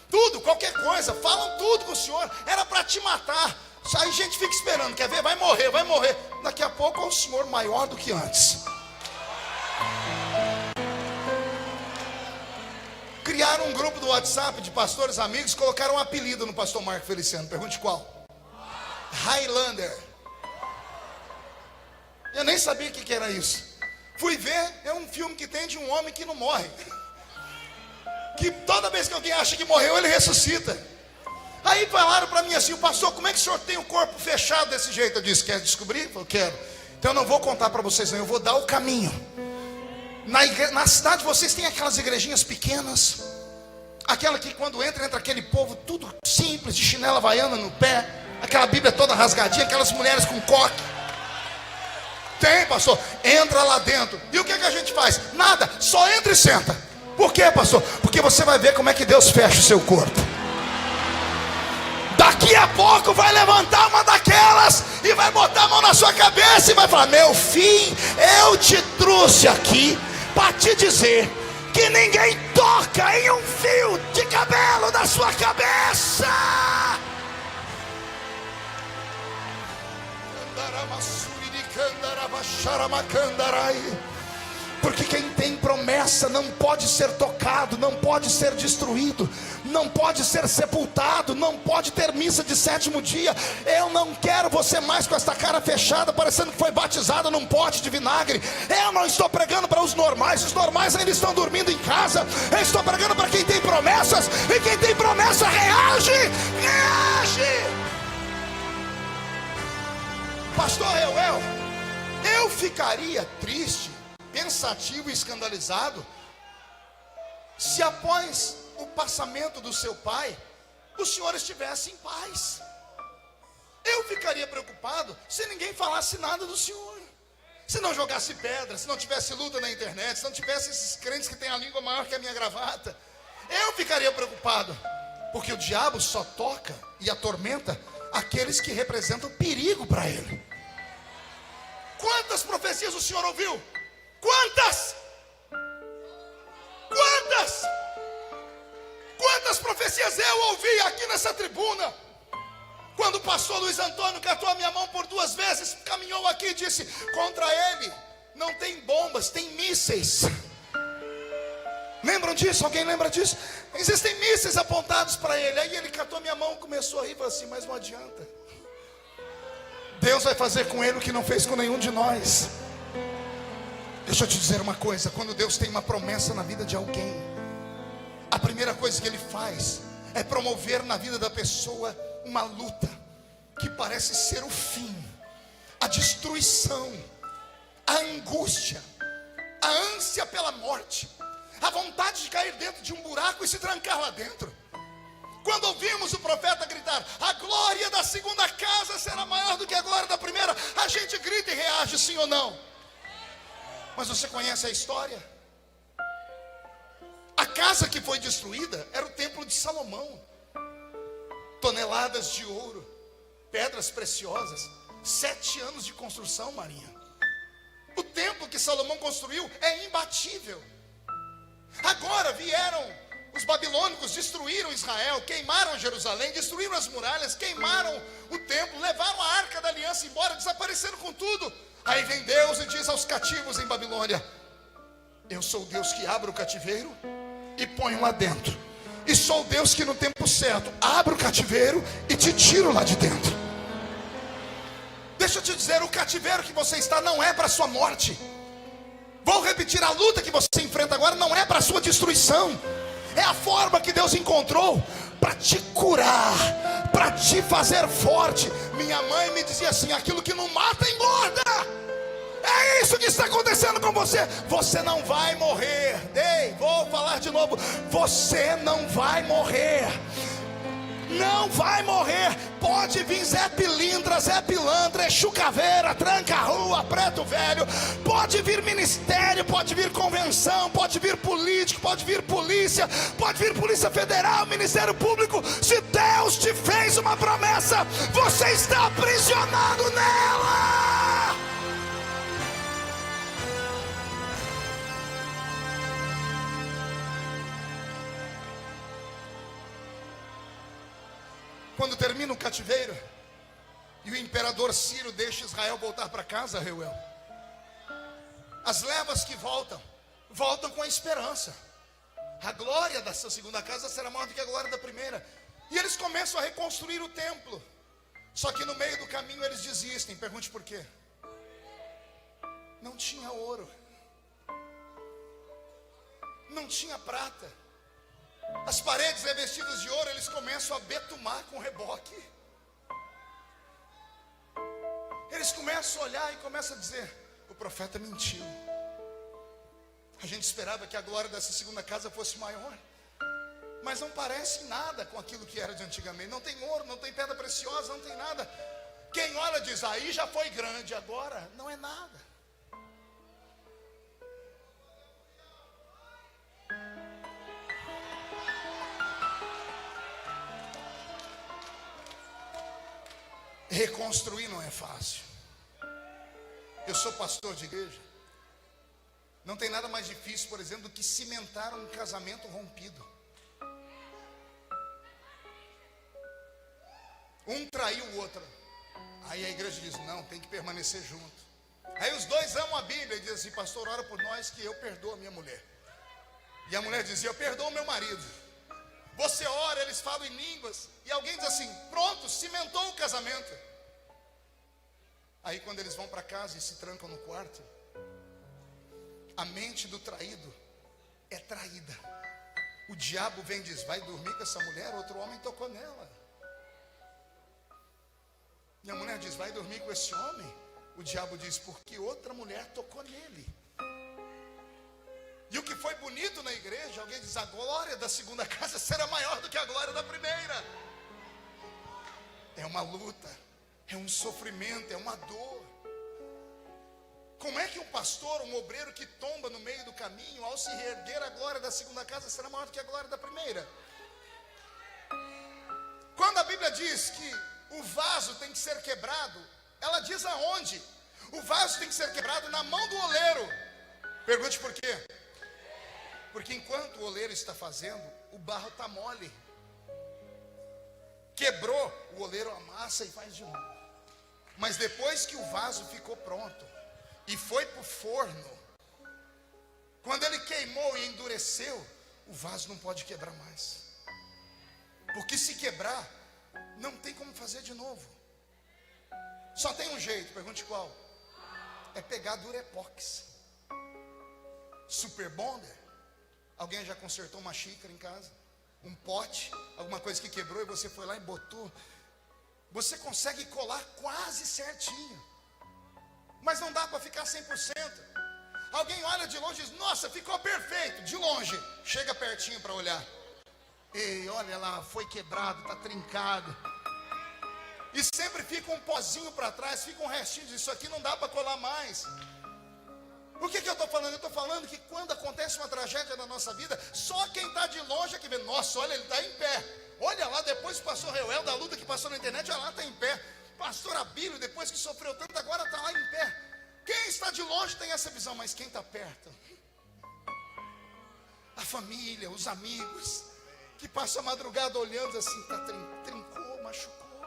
Tudo, qualquer coisa, falam tudo com o senhor. Era para te matar. Aí a gente fica esperando, quer ver? Vai morrer, vai morrer. Daqui a pouco é o senhor maior do que antes. Criaram um grupo do WhatsApp de pastores amigos, colocaram um apelido no pastor Marco Feliciano. Pergunte qual? Highlander. Eu nem sabia o que era isso. Fui ver, é um filme que tem de um homem que não morre, que toda vez que alguém acha que morreu, ele ressuscita. Aí falaram para mim assim: o pastor, como é que o senhor tem o corpo fechado desse jeito? Eu disse: quer descobrir? Eu falei: quero. Então eu não vou contar para vocês, não, eu vou dar o caminho. Na cidade vocês têm aquelas igrejinhas pequenas, aquela que quando entra aquele povo tudo simples, de chinela havaiana no pé, aquela Bíblia toda rasgadinha, aquelas mulheres com coque. Tem, pastor, entra lá dentro. E o que a gente faz? Nada, só entra e senta. Por quê, pastor? Porque você vai ver como é que Deus fecha o seu corpo. Daqui a pouco vai levantar uma daquelas e vai botar a mão na sua cabeça e vai falar: meu filho, eu te trouxe aqui para te dizer que ninguém toca em um fio de cabelo da sua cabeça. Porque quem tem promessa não pode ser tocado, não pode ser destruído, não pode ser sepultado, não pode ter missa de sétimo dia. Eu não quero você mais com esta cara fechada, parecendo que foi batizado num pote de vinagre. Eu não estou pregando para os normais ainda estão dormindo em casa. Eu estou pregando para quem tem promessas, e quem tem promessa reage. Pastor eu ficaria triste, pensativo e escandalizado se após o passamento do seu pai o senhor estivesse em paz. Eu ficaria preocupado se ninguém falasse nada do senhor, se não jogasse pedra, se não tivesse luta na internet, se não tivesse esses crentes que têm a língua maior que a minha gravata. Eu ficaria preocupado, porque o diabo só toca e atormenta aqueles que representam perigo para ele. Quantas profecias o senhor ouviu? Quantas? Quantas profecias eu ouvi aqui nessa tribuna? Quando o pastor Luiz Antônio catou a minha mão por 2 vezes, caminhou aqui e disse: contra ele não tem bombas, tem mísseis. Lembram disso? Alguém lembra disso? Existem mísseis apontados para ele. Aí ele catou a minha mão, começou a rir e falou assim: mas não adianta. Deus vai fazer com ele o que não fez com nenhum de nós. Deixa eu te dizer uma coisa: quando Deus tem uma promessa na vida de alguém, a primeira coisa que Ele faz é promover na vida da pessoa uma luta que parece ser o fim, a destruição, a angústia, a ânsia pela morte, a vontade de cair dentro de um buraco e se trancar lá dentro. Quando ouvimos o profeta gritar: a glória da segunda casa será maior do que a glória da primeira, a gente grita e reage, sim ou não? Mas você conhece a história? A casa que foi destruída era o templo de Salomão. Toneladas de ouro, pedras preciosas, 7 anos de construção, Marinha. O templo que Salomão construiu é imbatível. Agora vieram os babilônicos, destruíram Israel, queimaram Jerusalém, destruíram as muralhas, queimaram o templo, levaram a arca da aliança embora, desapareceram com tudo. Aí vem Deus e diz aos cativos em Babilônia: eu sou o Deus que abre o cativeiro e ponho lá dentro, e sou o Deus que no tempo certo abre o cativeiro e te tiro lá de dentro. Deixa eu te dizer, o cativeiro que você está não é para a sua morte. Vou repetir, a luta que você enfrenta agora não é para a sua destruição. É a forma que Deus encontrou para te curar, para te fazer forte. Minha mãe me dizia assim: aquilo que não mata engorda. É isso que está acontecendo com você. Você não vai morrer. Ei, vou falar de novo: você não vai morrer. Não vai morrer. Pode vir Zé Pilintra, Zé Pilantra, Exu Caveira, Tranca-Rua, Preto Velho. Pode vir ministério, pode vir convenção, pode vir político, pode vir polícia, pode vir Polícia Federal, Ministério Público. Se Deus te fez uma promessa, você está aprisionado nela. Quando termina o cativeiro e o imperador Ciro deixa Israel voltar para casa, Reuel, as levas que voltam com a esperança. A glória dessa segunda casa será maior do que a glória da primeira. E eles começam a reconstruir o templo. Só que no meio do caminho eles desistem. Pergunte por quê? Não tinha ouro, não tinha prata. As paredes revestidas de ouro, eles começam a betumar com reboque. Eles começam a olhar e começam a dizer: o profeta mentiu. A gente esperava que a glória dessa segunda casa fosse maior, mas não parece nada com aquilo que era de antigamente. Não tem ouro, não tem pedra preciosa, não tem nada. Quem olha diz: aí já foi grande, agora não é nada. Reconstruir não é fácil. Eu sou pastor de igreja. Não tem nada mais difícil, por exemplo, do que cimentar um casamento rompido. Um traiu o outro. Aí a igreja diz: não, tem que permanecer junto. Aí os dois amam a Bíblia e dizem assim: pastor, ora por nós que eu perdoo a minha mulher. E a mulher dizia: eu perdoo o meu marido. Você ora, eles falam em línguas. E alguém diz assim: pronto, cimentou o casamento. Aí quando eles vão para casa e se trancam no quarto, a mente do traído é traída. O diabo vem e diz: vai dormir com essa mulher, outro homem tocou nela. E a mulher diz: vai dormir com esse homem. O diabo diz: porque outra mulher tocou nele. E o que foi bonito na igreja, alguém diz: a glória da segunda casa será maior do que a glória da primeira. É uma luta, é um sofrimento, é uma dor. Como é que um pastor, um obreiro que tomba no meio do caminho, ao se reerguer, a glória da segunda casa será maior do que a glória da primeira? Quando a Bíblia diz que o vaso tem que ser quebrado, ela diz aonde? O vaso tem que ser quebrado na mão do oleiro. Pergunte por quê? Porque enquanto o oleiro está fazendo, o barro está mole. Quebrou, o oleiro amassa e faz de novo. Mas depois que o vaso ficou pronto e foi para o forno, quando ele queimou e endureceu, o vaso não pode quebrar mais. Porque se quebrar, não tem como fazer de novo. Só tem um jeito, pergunte qual? É pegar Durepox, Super Bonder. Alguém já consertou uma xícara em casa? Um pote, alguma coisa que quebrou e você foi lá e botou. Você consegue colar quase certinho, mas não dá para ficar 100%. Alguém olha de longe e diz: nossa, ficou perfeito. De longe, chega pertinho para olhar. Ei, olha lá, foi quebrado, está trincado. E sempre fica um pozinho para trás, fica um restinho disso aqui, não dá para colar mais. O que eu estou falando? Eu estou falando que quando acontece uma tragédia na nossa vida, só quem está de longe é que vê: nossa, olha, ele está em pé. Olha lá, depois o pastor Reuel, da luta que passou na internet, olha lá, está em pé. Pastor Abílio, depois que sofreu tanto, agora está lá em pé. Quem está de longe tem essa visão, mas quem está perto? A família, os amigos, que passam a madrugada olhando assim: tá, trincou, machucou,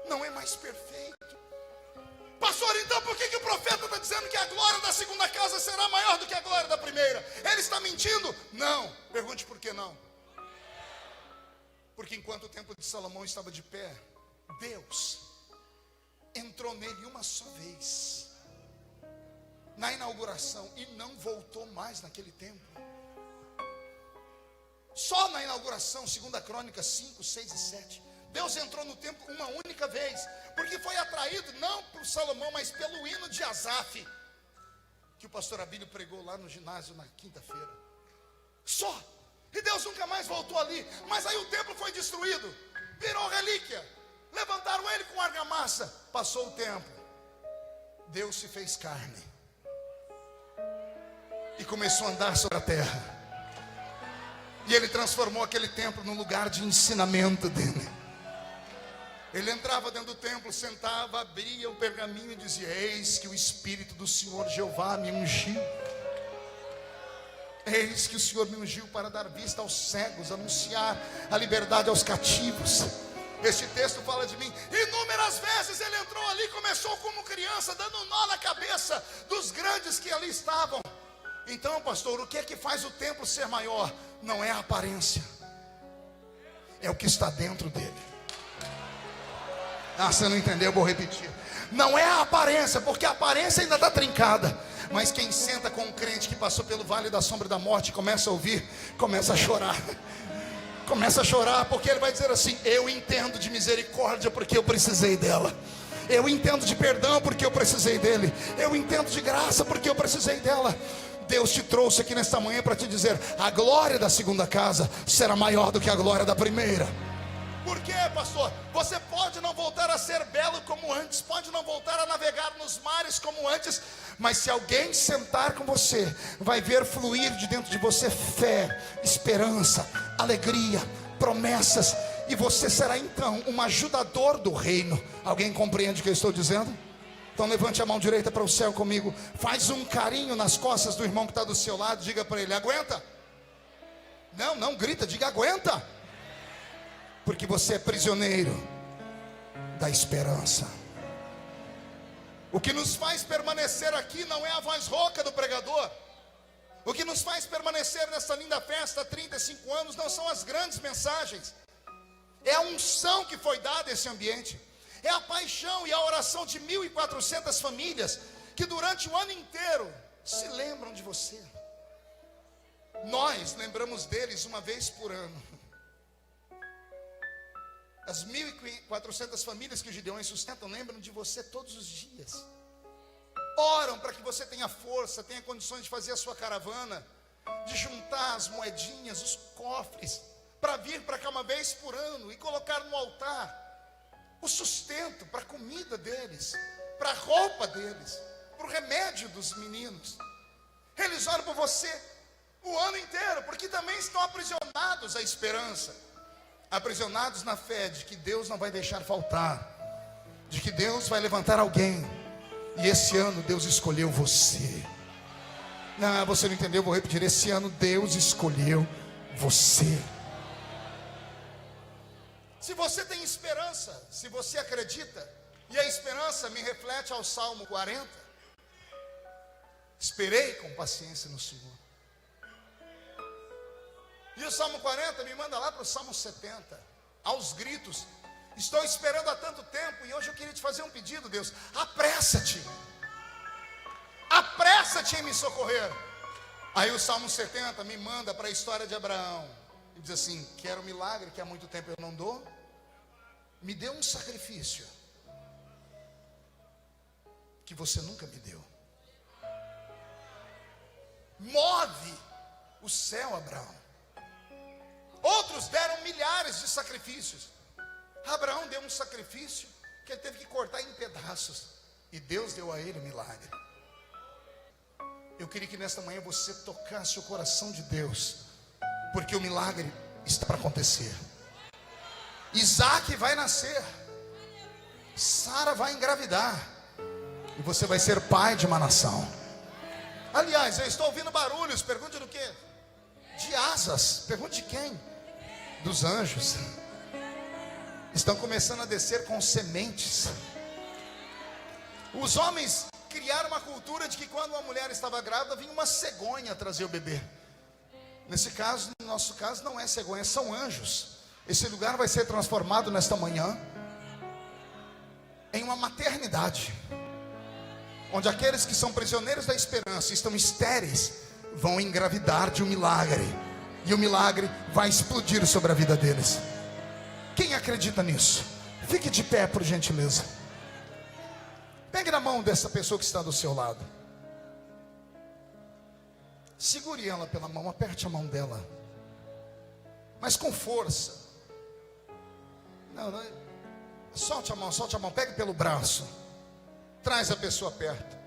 não é mais perfeito. Pastor, então por que o profeta está dizendo que a glória da segunda casa será maior do que a glória da primeira? Ele está mentindo? Não. Pergunte por que não. Porque enquanto o templo de Salomão estava de pé, Deus entrou nele uma só vez, na inauguração, e não voltou mais naquele templo. Só na inauguração, 2 Crônicas 5, 6 e 7, Deus entrou no templo uma única vez, porque foi atraído não por Salomão, mas pelo hino de Asaf, que o pastor Abílio pregou lá no ginásio na quinta-feira. Só. E Deus nunca mais voltou ali. Mas aí o templo foi destruído, virou relíquia, levantaram ele com argamassa. Passou o tempo, Deus se fez carne e começou a andar sobre a terra. E ele transformou aquele templo num lugar de ensinamento dele. Ele entrava dentro do templo, sentava, abria o pergaminho e dizia: eis que o Espírito do Senhor Jeová me ungiu. Eis que o Senhor me ungiu para dar vista aos cegos, anunciar a liberdade aos cativos. Este texto fala de mim. Inúmeras vezes ele entrou ali, começou como criança, dando um nó na cabeça dos grandes que ali estavam. Então, pastor, o que é que faz o templo ser maior? Não é a aparência, é o que está dentro dele. Ah, você não entendeu, eu vou repetir. Não é a aparência, porque a aparência ainda está trincada. Mas quem senta com um crente que passou pelo vale da sombra da morte, começa a ouvir, começa a chorar. Começa a chorar, porque ele vai dizer assim: eu entendo de misericórdia, porque eu precisei dela. Eu entendo de perdão porque eu precisei dele. Eu entendo de graça porque eu precisei dela. Deus te trouxe aqui nesta manhã para te dizer: a glória da segunda casa será maior do que a glória da primeira. Por quê, pastor? Você pode não voltar a ser belo como antes, pode não voltar a navegar nos mares como antes, mas se alguém sentar com você, vai ver fluir de dentro de você fé, esperança, alegria, promessas, e você será então um ajudador do reino. Alguém compreende o que eu estou dizendo? Então levante a mão direita para o céu comigo, faz um carinho nas costas do irmão que está do seu lado, diga para ele: aguenta. Não grita, diga: aguenta. Porque você é prisioneiro da esperança. O que nos faz permanecer aqui não é a voz rouca do pregador. O que nos faz permanecer nessa linda festa há 35 anos não são as grandes mensagens. É a unção que foi dada a esse ambiente. É a paixão e a oração de 1.400 famílias que durante o ano inteiro se lembram de você. Nós lembramos deles uma vez por ano. As 1.400 famílias que os Gideões sustentam lembram de você todos os dias. Oram para que você tenha força, tenha condições de fazer a sua caravana, de juntar as moedinhas, os cofres, para vir para cá uma vez por ano e colocar no altar o sustento para a comida deles, para a roupa deles, para o remédio dos meninos. Eles oram por você o ano inteiro, porque também estão aprisionados à esperança, aprisionados na fé de que Deus não vai deixar faltar, de que Deus vai levantar alguém. E esse ano Deus escolheu você. Não, você não entendeu, eu vou repetir: esse ano Deus escolheu você. Se você tem esperança, se você acredita, e a esperança me reflete ao Salmo 40, esperei com paciência no Senhor. E o Salmo 40 me manda lá para o Salmo 70, aos gritos: estou esperando há tanto tempo, e hoje eu queria te fazer um pedido, Deus: apressa-te em me socorrer. Aí o Salmo 70 me manda para a história de Abraão, e diz assim: quero um milagre que há muito tempo eu não dou, me dê um sacrifício que você nunca me deu. Move o céu, Abraão. Outros deram milhares de sacrifícios. Abraão deu um sacrifício que ele teve que cortar em pedaços, e Deus deu a ele o milagre. Eu queria que nesta manhã você tocasse o coração de Deus, porque o milagre está para acontecer. Isaac vai nascer, Sara vai engravidar, e você vai ser pai de uma nação. Aliás, eu estou ouvindo barulhos, pergunte do quê? De asas. Pergunte de quem? Dos anjos. Estão começando a descer com sementes. Os homens criaram uma cultura de que quando uma mulher estava grávida, vinha uma cegonha trazer o bebê. Nesse caso, no nosso caso, não é cegonha, são anjos. Esse lugar vai ser transformado nesta manhã em uma maternidade, onde aqueles que são prisioneiros da esperança, estão estéreis, vão engravidar de um milagre, e o milagre vai explodir sobre a vida deles. Quem acredita nisso? Fique de pé, por gentileza. Pegue na mão dessa pessoa que está do seu lado. Segure ela pela mão, aperte a mão dela, mas com força. Não, solte a mão, pegue pelo braço. Traz a pessoa perto.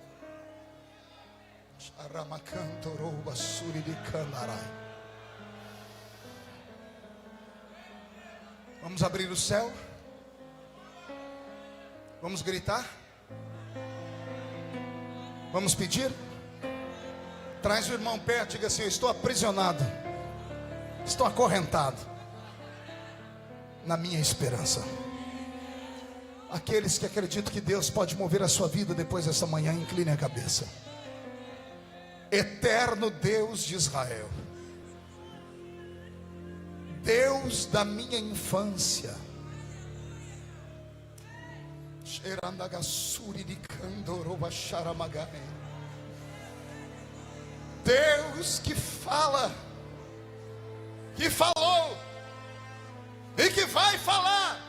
Vamos abrir o céu. Vamos gritar. Vamos pedir. Traz o irmão perto, diga assim: eu estou aprisionado, estou acorrentado na minha esperança. Aqueles que acreditam que Deus pode mover a sua vida depois dessa manhã, inclinem a cabeça. Eterno Deus de Israel, Deus da minha infância, Deus que fala, que falou e que vai falar.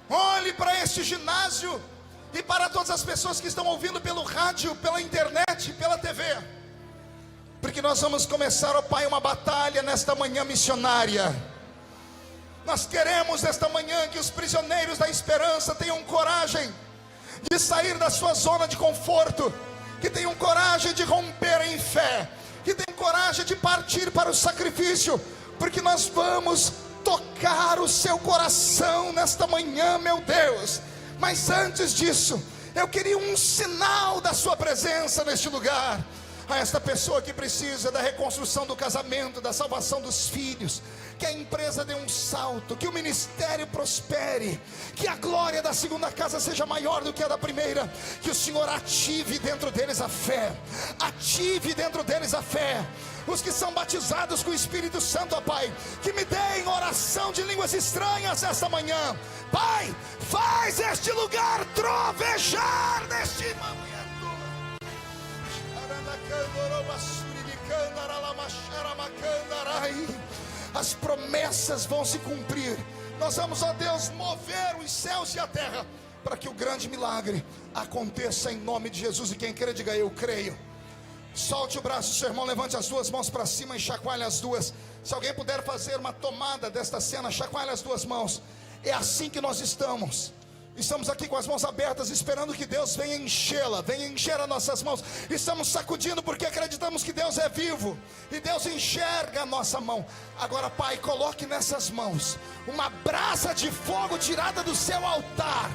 Olhe para este nesse ginásio e para todas as pessoas que estão ouvindo pelo rádio, pela internet, pela TV. Porque nós vamos começar, ó Pai, uma batalha nesta manhã missionária. Nós queremos nesta manhã que os prisioneiros da esperança tenham coragem de sair da sua zona de conforto, que tenham coragem de romper em fé, que tenham coragem de partir para o sacrifício, porque nós vamos tocar o seu coração nesta manhã, meu Deus. Mas antes disso, eu queria um sinal da sua presença neste lugar. A esta pessoa que precisa da reconstrução do casamento, da salvação dos filhos, que a empresa dê um salto, que o ministério prospere, que a glória da segunda casa seja maior do que a da primeira, que o Senhor ative dentro deles a fé, ative dentro deles a fé. Os que são batizados com o Espírito Santo, ó Pai, que me deem oração de línguas estranhas esta manhã. Pai, faz este lugar trovejar neste momento. As promessas vão se cumprir. Nós vamos, ó Deus, mover os céus e a terra para que o grande milagre aconteça em nome de Jesus. E quem crê, diga: eu creio. Solte o braço, seu irmão, levante as duas mãos para cima e chacoalhe as duas. Se alguém puder fazer uma tomada desta cena, chacoalhe as duas mãos. É assim que nós estamos. Estamos aqui com as mãos abertas, esperando que Deus venha enchê-la, venha encher as nossas mãos. Estamos sacudindo porque acreditamos que Deus é vivo e Deus enxerga a nossa mão. Agora, Pai, coloque nessas mãos uma brasa de fogo tirada do seu altar.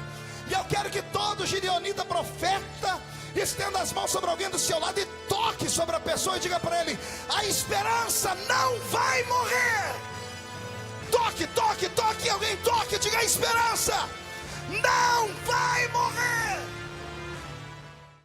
E eu quero que todo gideonita profeta estenda as mãos sobre alguém do seu lado e toque sobre a pessoa e diga para ele: a esperança não vai morrer. Toque, toque, toque, alguém toque, diga: a esperança não vai morrer.